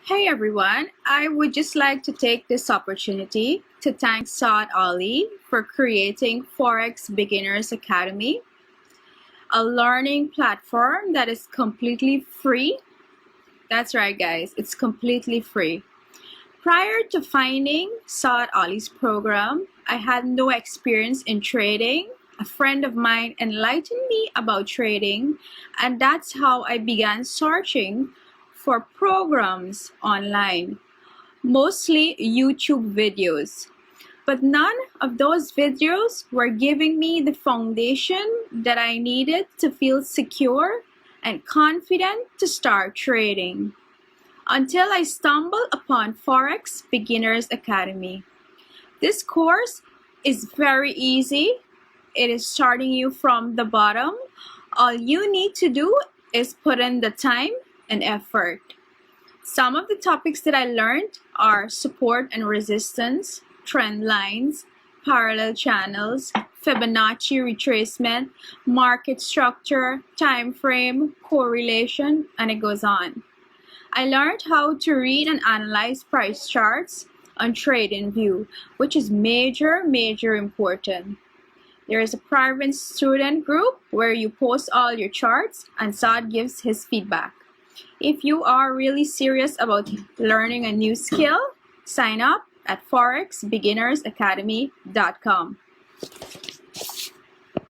Hey everyone, I would just like to take this opportunity to thank Saad Ali for creating Forex Beginners Academy, a learning platform that is completely free. That's right, guys, it's completely free. Prior to finding Saad Ali's program, I had no experience in trading. A friend of mine enlightened me about trading, and that's how I began searching for programs online, mostly YouTube videos. But none of those videos were giving me the foundation that I needed to feel secure and confident to start trading. Until I stumbled upon Forex Beginners Academy. This course is very easy. It is starting you from the bottom. All you need to do is put in the time and effort. Some of the topics that I learned are support and resistance, trend lines, parallel channels, Fibonacci retracement, market structure, time frame, correlation, and it goes on. I learned how to read and analyze price charts on TradingView, which is major important. There is a private student group where you post all your charts and Saad gives his feedback. If you are really serious about learning a new skill, sign up at forexbeginnersacademy.com.